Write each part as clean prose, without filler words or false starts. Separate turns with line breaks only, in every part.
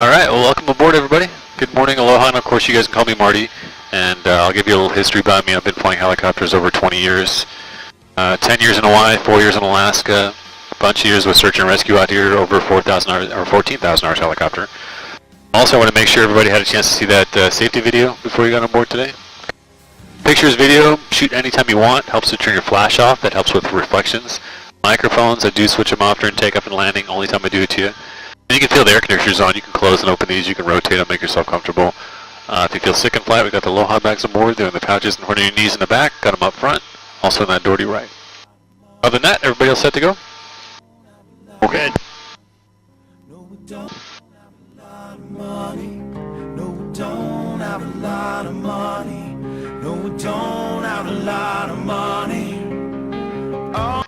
Alright, well, welcome aboard, everybody. Good morning, aloha, and of course you guys can call me Marty. And I'll give you a little history about me. I've been flying helicopters over 20 years. 10 years in Hawaii, 4 years in Alaska, a bunch of years with search and rescue out here, over 4,000 hours, or 14,000 hours helicopter. Also, I want to make sure everybody had a chance to see that safety video before you got on board today. Pictures, video, shoot anytime you want. Helps to turn your flash off. That helps with reflections. Microphones, I do switch them off during takeoff and landing, only time I do it to you. And you can feel the air conditioners on. You can close and open these. You can rotate them, make yourself comfortable. If you feel sick in flight, we got the Aloha bags on board. They're in the pouches in front of your knees in the back. Got them up front. Also in that door to your right. Other than that, everybody else set to go? Okay.
No, we don't have a lot of money. No, we don't have a lot of money. No, we don't have a lot of money. Oh.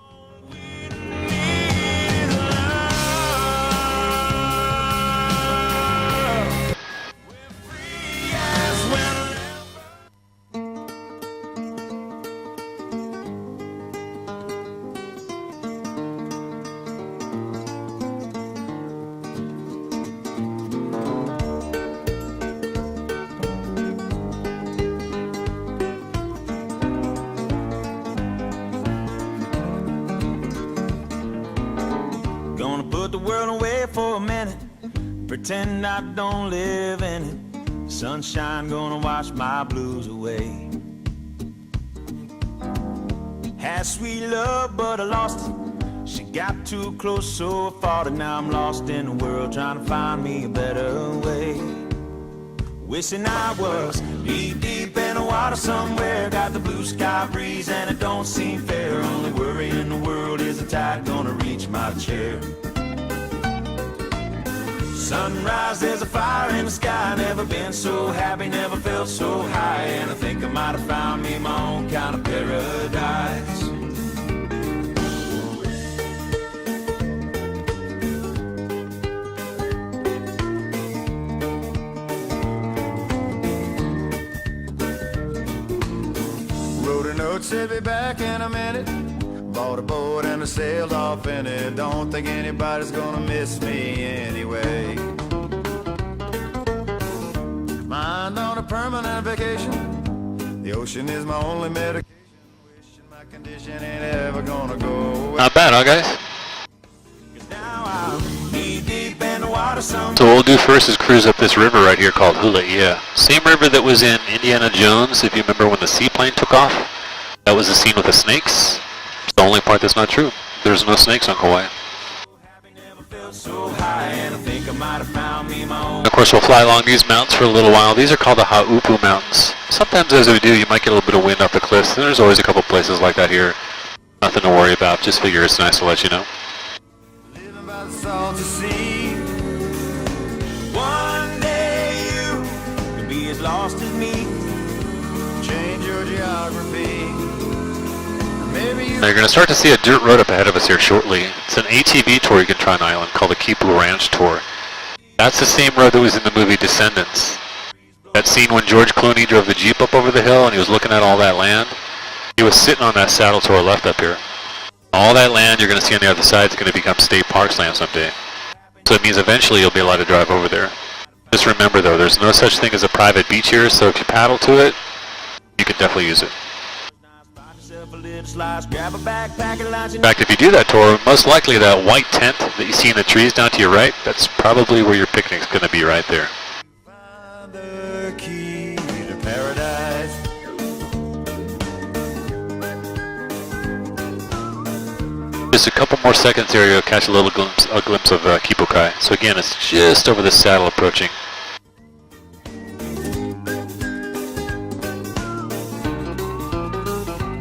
Gonna put the world away for a minute, pretend I don't live in it. Sunshine gonna wash my blues away. Had sweet love but I lost it. She got too close so I fought it. Now I'm lost in the world trying to find me a better way. Wishing I was deep, deep in the water somewhere. Got the blue sky breeze and it don't seem fair. Only worry in the world is the tide gonna reach my chair. Sunrise, there's a fire in the sky. Never been so happy, never felt so high. And I think I might have found me my own kind of paradise. Wrote a note, said be back in a minute. Bought a boat and I sailed off in it. Don't think anybody's gonna miss me anyway. Mind on a permanent vacation. The ocean is my only medication. Wishing my condition ain't ever gonna go away.
Not bad, huh, guys? So what we'll do first is cruise up this river right here called Hula. Same river that was in Indiana Jones, if you remember when the seaplane took off. That was the scene with the snakes. It's the only part that's not true. There's no snakes on Kauai. Of course, we'll fly along these mountains for a little while. These are called the Haupu Mountains. Sometimes as we do, you might get a little bit of wind off the cliffs. And there's always a couple places like that here. Nothing to worry about. Just figure it's nice to let you know.
Living by the salty sea. One day you can be as lost as me. Change your geography.
Now you're going to start to see a dirt road up ahead of us here shortly. It's an ATV tour you can try on island called the Kipu Ranch Tour. That's the same road that was in the movie Descendants. That scene when George Clooney drove the Jeep up over the hill and he was looking at all that land. He was sitting on that saddle to our left up here. All that land you're going to see on the other side is going to become state parks land someday. So it means eventually you'll be allowed to drive over there. Just remember though, there's no such thing as a private beach here, so if you paddle to it, you can definitely use it. In fact, if you do that tour, most likely that white tent that you see in the trees down to your right, that's probably where your picnic's going to be right there.
Find the key to paradise.
Just a couple more seconds there, you'll catch a little glimpse of Kipukai. So again, it's just over the saddle approaching.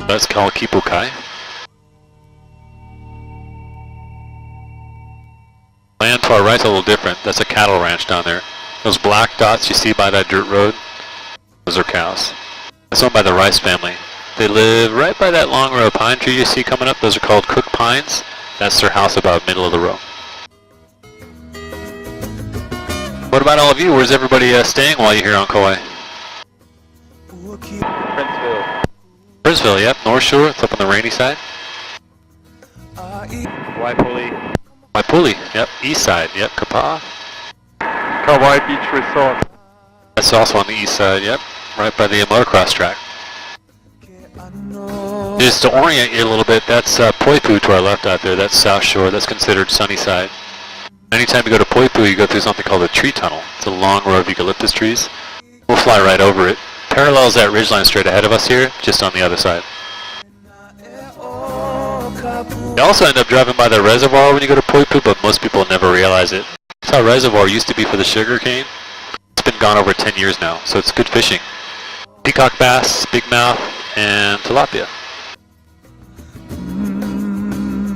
That's called Kipukai. Land to our right's a little different. That's a cattle ranch down there. Those black dots you see by that dirt road, those are cows. That's owned by the Rice family. They live right by that long row of pine tree you see coming up. Those are called Cook Pines. That's their house about middle of the row. What about all of you? Where's everybody staying while you're here on Kauai? Brisville, yep, North Shore, it's up on the rainy side.
Waipuli.
Waipuli, yep, east side, yep, Kapaa.
Kauai Beach Resort.
That's also on the east side, yep, right by the motocross track. Just to orient you a little bit, that's Poipu to our left out there. That's South Shore. That's considered sunny side. Anytime you go to Poipu, you go through something called a tree tunnel. It's a long row of eucalyptus trees. We'll fly right over it. Parallels that ridgeline straight ahead of us here, just on the other side. You also end up driving by the reservoir when you go to Poipu, but most people never realize it. That's how reservoir used to be for the sugar cane. It's been gone over 10 years now, so it's good fishing. Peacock bass, bigmouth, and tilapia.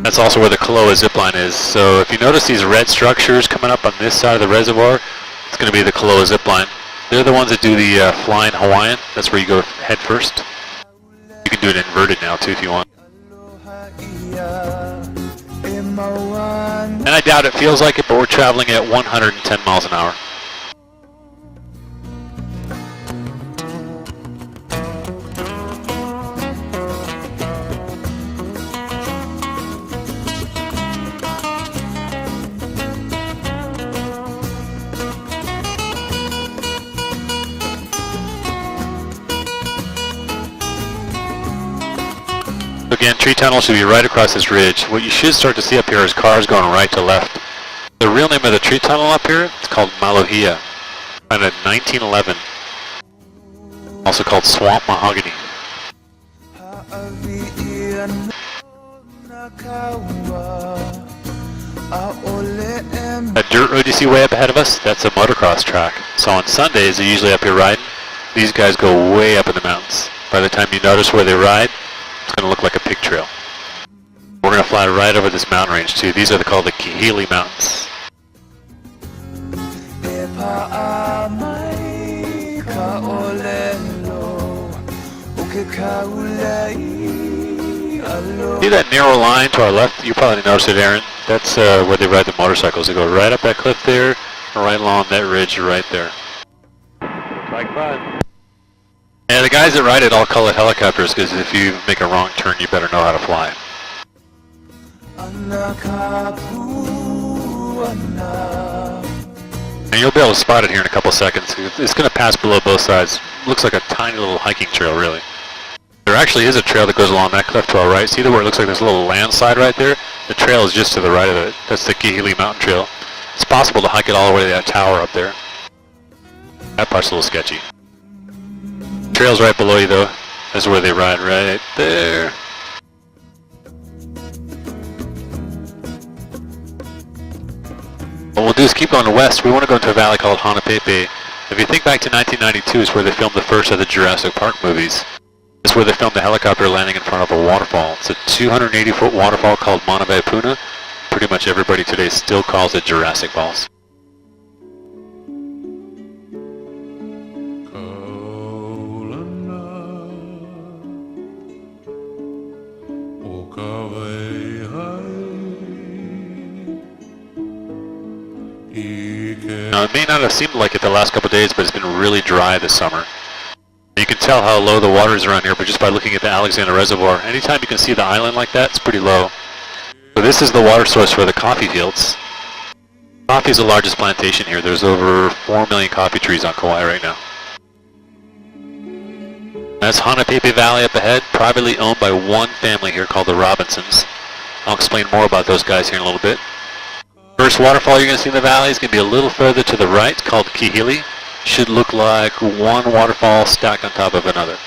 That's also where the Kaloa zipline is. So if you notice these red structures coming up on this side of the reservoir, it's going to be the Kaloa zipline. They're the ones that do the flying Hawaiian. That's where you go head first. You can do it inverted now too if you want. And I doubt it feels like it, but we're traveling at 110 miles an hour. Again, tree tunnel should be right across this ridge. What you should start to see up here is cars going right to left. The real name of the tree tunnel up here, it's called Malohia. Found in 1911. Also called swamp mahogany. That dirt road you see way up ahead of us, that's a motocross track. So on Sundays, they're usually up here riding. These guys go way up in the mountains. By the time you notice where they ride, it's going to look like a pig trail. We're going to fly right over this mountain range too. These are called the Kahili Mountains. See that narrow line to our left? You probably noticed it, Aaron. That's where they ride the motorcycles. They go right up that cliff there, right along that ridge right there.
Like fun.
Yeah, the guys that ride it all call it helicopters because if you make a wrong turn, you better know how to fly. And you'll be able to spot it here in a couple seconds. It's going to pass below both sides. Looks like a tiny little hiking trail, really. There actually is a trail that goes along that cliff to our right. See where it looks like there's a little landslide right there? The trail is just to the right of it. That's the Kahili Mountain Trail. It's possible to hike it all the way to that tower up there. That part's a little sketchy. Trail's right below you though. That's where they ride right there. What we'll do is keep going to west. We want to go into a valley called Hanapepe. If you think back to 1992, is where they filmed the first of the Jurassic Park movies. It's where they filmed the helicopter landing in front of a waterfall. It's a 280-foot waterfall called Manawai Puna. Pretty much everybody today still calls it Jurassic Falls. Now, it may not have seemed like it the last couple of days, but it's been really dry this summer. You can tell how low the water is around here, but just by looking at the Alexander Reservoir. Anytime you can see the island like that, it's pretty low. So this is the water source for the coffee fields. Coffee is the largest plantation here. There's over 4 million coffee trees on Kauai right now. That's Hanapepe Valley up ahead, privately owned by one family here called the Robinsons. I'll explain more about those guys here in a little bit. First waterfall you're going to see in the valley is going to be a little further to the right, called Kahili. Should look like one waterfall stacked on top of another.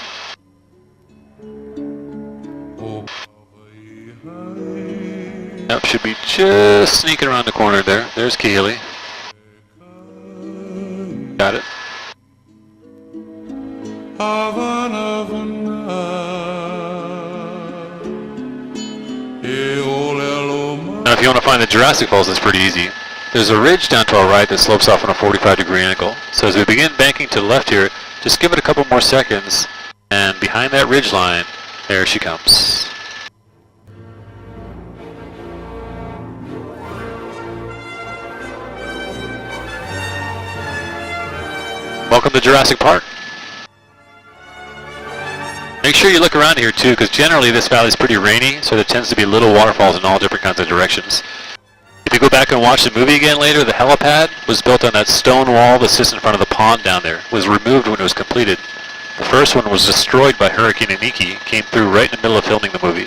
Yep, should be just sneaking around the corner there. There's Kahili. Got it. Now if you want to find the Jurassic Falls, it's pretty easy. There's a ridge down to our right that slopes off on a 45-degree angle. So as we begin banking to the left here, just give it a couple more seconds, and behind that ridge line, there she comes. Welcome to Jurassic Park. Make sure you look around here too, because generally this valley is pretty rainy, so there tends to be little waterfalls in all different kinds of directions. If you go back and watch the movie again later, the helipad was built on that stone wall that sits in front of the pond down there. It was removed when it was completed. The first one was destroyed by Hurricane Iniki, came through right in the middle of filming the movie.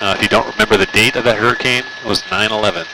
If you don't remember the date of that hurricane, it was 9/11.